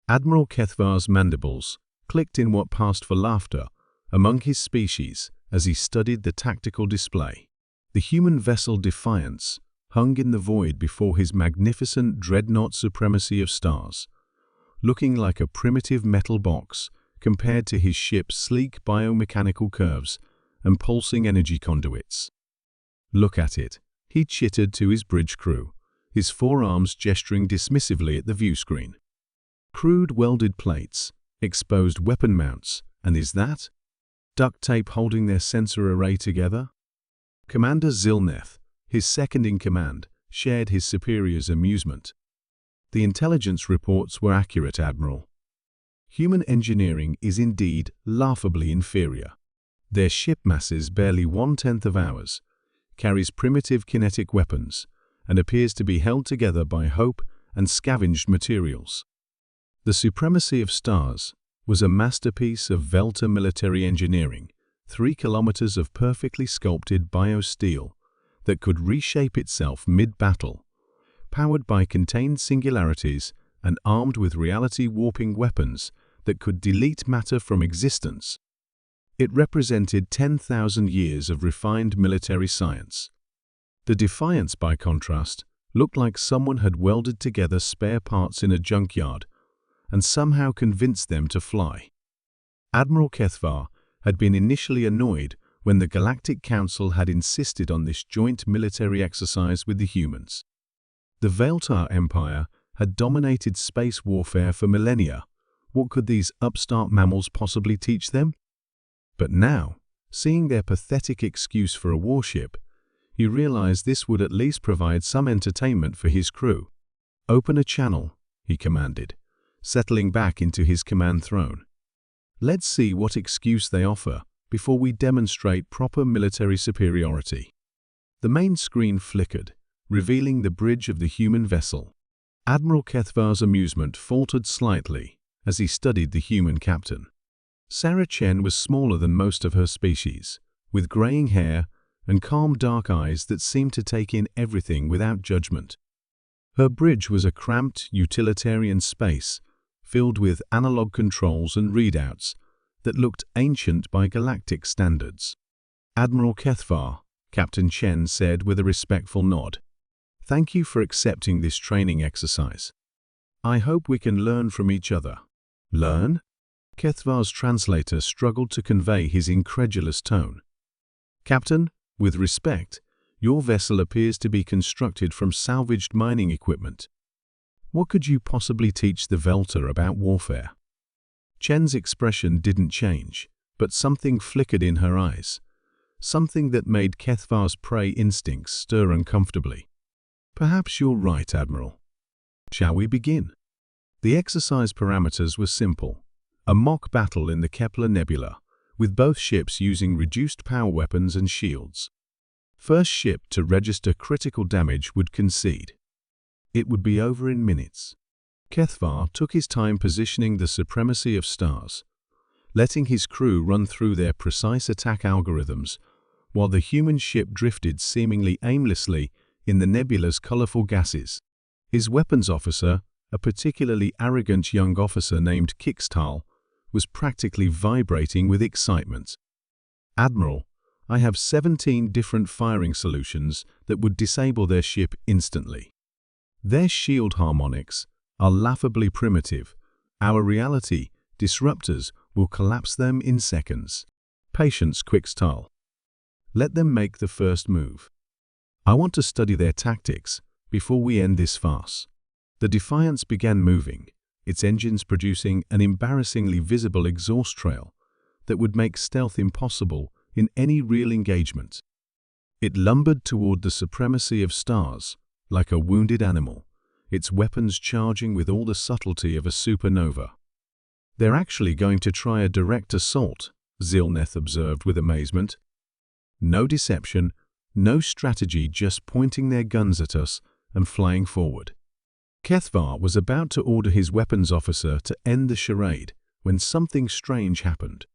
Admiral Kethvar's mandibles clicked in what passed for laughter among his species as he studied the tactical display. The human vessel Defiance hung in the void before his magnificent dreadnought Supremacy of Stars, looking like a primitive metal box compared to his ship's sleek biomechanical curves and pulsing energy conduits. "Look at it," he chittered to his bridge crew, his forearms gesturing dismissively at the view screen. Crude welded plates, exposed weapon mounts, and is that duct tape holding their sensor array together? Commander Zilneth, his second-in-command, shared his superior's amusement. "The intelligence reports were accurate, Admiral. Human engineering is indeed laughably inferior. Their ship masses barely 1/10 of ours, carries primitive kinetic weapons, and appears to be held together by hope and scavenged materials." The Supremacy of Stars was a masterpiece of Velta military engineering, 3 kilometers of perfectly sculpted biosteel that could reshape itself mid-battle, powered by contained singularities and armed with reality-warping weapons that could delete matter from existence. It represented 10,000 years of refined military science. The Defiance, by contrast, looked like someone had welded together spare parts in a junkyard and somehow convinced them to fly. Admiral Kethvar had been initially annoyed when the Galactic Council had insisted on this joint military exercise with the humans. The Veltar Empire had dominated space warfare for millennia. What could these upstart mammals possibly teach them? But now, seeing their pathetic excuse for a warship, he realized this would at least provide some entertainment for his crew. "Open a channel," he commanded, settling back into his command throne. "Let's see what excuse they offer before we demonstrate proper military superiority." The main screen flickered, revealing the bridge of the human vessel. Admiral Kethvar's amusement faltered slightly as he studied the human captain. Sarah Chen was smaller than most of her species, with graying hair and calm dark eyes that seemed to take in everything without judgment. Her bridge was a cramped, utilitarian space filled with analog controls and readouts that looked ancient by galactic standards. "Admiral Kethvar," Captain Chen said with a respectful nod, "thank you for accepting this training exercise. I hope we can learn from each other." "Learn?" Kethvar's translator struggled to convey his incredulous tone. "Captain, with respect, your vessel appears to be constructed from salvaged mining equipment. What could you possibly teach the Velta about warfare?" Chen's expression didn't change, but something flickered in her eyes, something that made Kethvar's prey instincts stir uncomfortably. "Perhaps you're right, Admiral. Shall we begin?" The exercise parameters were simple: a mock battle in the Kepler Nebula, with both ships using reduced power weapons and shields. First ship to register critical damage would concede. It would be over in minutes. Kethvar took his time positioning the Supremacy of Stars, letting his crew run through their precise attack algorithms while the human ship drifted seemingly aimlessly in the nebula's colorful gases. His weapons officer, a particularly arrogant young officer named Kixtal, was practically vibrating with excitement. "Admiral, I have 17 different firing solutions that would disable their ship instantly. Their shield harmonics are laughably primitive. Our reality disruptors will collapse them in seconds." "Patience, Kixtal. Let them make the first move. I want to study their tactics before we end this farce." The Defiance began moving, its engines producing an embarrassingly visible exhaust trail that would make stealth impossible in any real engagement. It lumbered toward the Supremacy of Stars like a wounded animal, its weapons charging with all the subtlety of a supernova. "They're actually going to try a direct assault," Zilneth observed with amazement. "No deception, no strategy, just pointing their guns at us and flying forward." Kethvar was about to order his weapons officer to end the charade when something strange happened.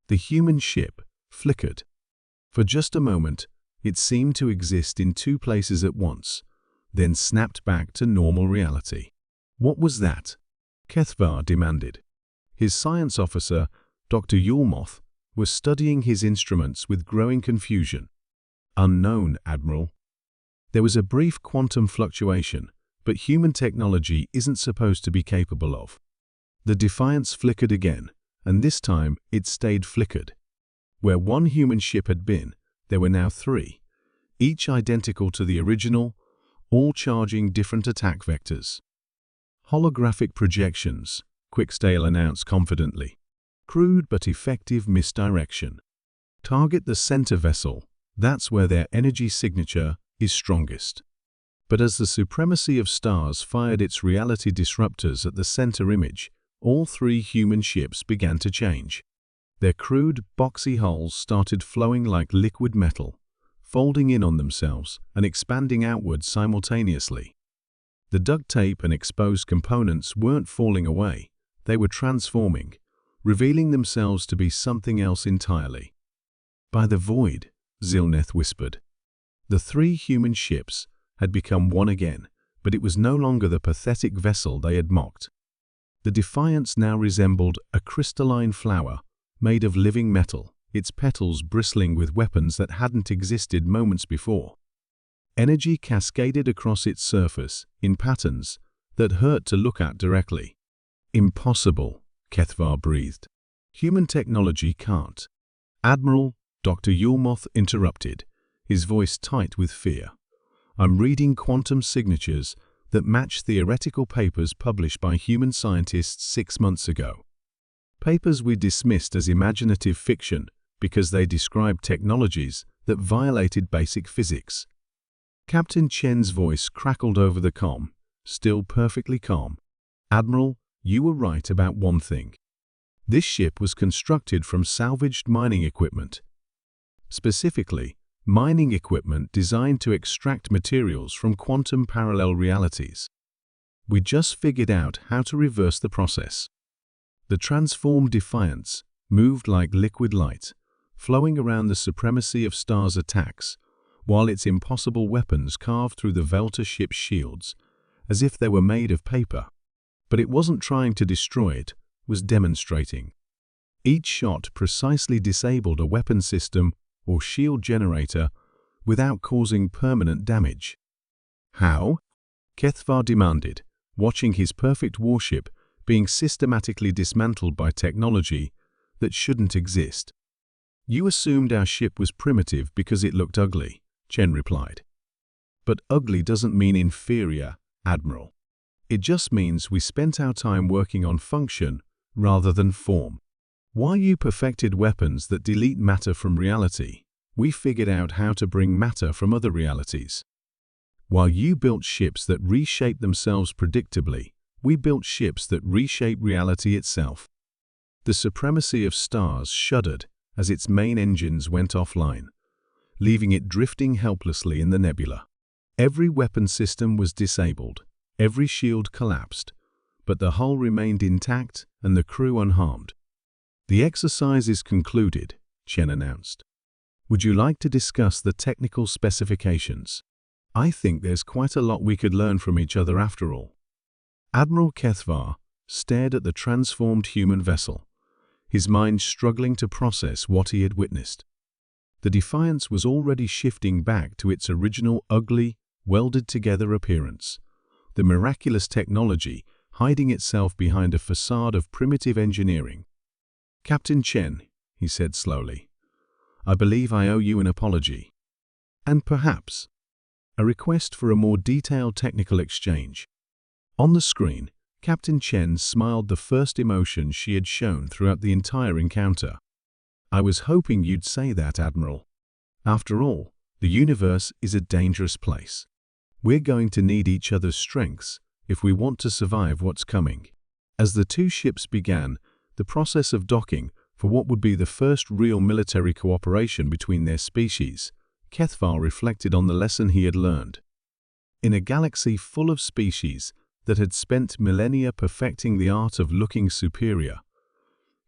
The human ship flickered. For just a moment, it seemed to exist in 2 places at once, then snapped back to normal reality. "What was that?" Kethvar demanded. His science officer, Dr. Yulmoth, was studying his instruments with growing confusion. Unknown, Admiral. There was a brief quantum fluctuation, but human technology isn't supposed to be capable of. The Defiance flickered again, and this time it stayed flickered. Where one human ship had been, there were now 3, each identical to the original, all charging different attack vectors. Holographic projections, Quickstale announced confidently. Crude but effective misdirection. Target the center vessel, that's where their energy signature is strongest. But as the supremacy of stars fired its reality disruptors at the center image, all 3 human ships began to change. Their crude, boxy hulls started flowing like liquid metal, folding in on themselves and expanding outward simultaneously. The duct tape and exposed components weren't falling away, they were transforming, revealing themselves to be something else entirely. By the void, Zilneth whispered. The 3 human ships had become one again, but it was no longer the pathetic vessel they had mocked. The Defiance now resembled a crystalline flower made of living metal, its petals bristling with weapons that hadn't existed moments before. Energy cascaded across its surface in patterns that hurt to look at directly. Impossible, Kethvar breathed. Human technology can't. Admiral, Dr. Yulmoth interrupted, his voice tight with fear. I'm reading quantum signatures that match theoretical papers published by human scientists 6 months ago. Papers we dismissed as imaginative fiction because they described technologies that violated basic physics. Captain Chen's voice crackled over the comm, still perfectly calm. Admiral, you were right about one thing. This ship was constructed from salvaged mining equipment. Specifically, mining equipment designed to extract materials from quantum parallel realities. We just figured out how to reverse the process. The transformed Defiance moved like liquid light, flowing around the supremacy of stars' attacks, while its impossible weapons carved through the Velta ship's shields, as if they were made of paper. But it wasn't trying to destroy it, was demonstrating. Each shot precisely disabled a weapon system or shield generator without causing permanent damage. How? Kethvar demanded, watching his perfect warship being systematically dismantled by technology that shouldn't exist. You assumed our ship was primitive because it looked ugly, Chen replied. But ugly doesn't mean inferior, Admiral. It just means we spent our time working on function rather than form. While you perfected weapons that delete matter from reality, we figured out how to bring matter from other realities. While you built ships that reshape themselves predictably, we built ships that reshape reality itself. The supremacy of stars shuddered as its main engines went offline, leaving it drifting helplessly in the nebula. Every weapon system was disabled, every shield collapsed, but the hull remained intact and the crew unharmed. The exercise is concluded, Chen announced. Would you like to discuss the technical specifications? I think there's quite a lot we could learn from each other after all. Admiral Kethvar stared at the transformed human vessel, his mind struggling to process what he had witnessed. The Defiance was already shifting back to its original ugly, welded-together appearance, the miraculous technology hiding itself behind a facade of primitive engineering. Captain Chen, he said slowly, I believe I owe you an apology. And perhaps a request for a more detailed technical exchange. On the screen, Captain Chen smiled, the first emotion she had shown throughout the entire encounter. I was hoping you'd say that, Admiral. After all, the universe is a dangerous place. We're going to need each other's strengths if we want to survive what's coming. As the 2 ships began the process of docking for what would be the first real military cooperation between their species, Kethvar reflected on the lesson he had learned. In a galaxy full of species that had spent millennia perfecting the art of looking superior,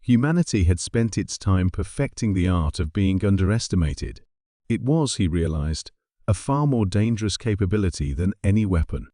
humanity had spent its time perfecting the art of being underestimated. It was, he realized, a far more dangerous capability than any weapon.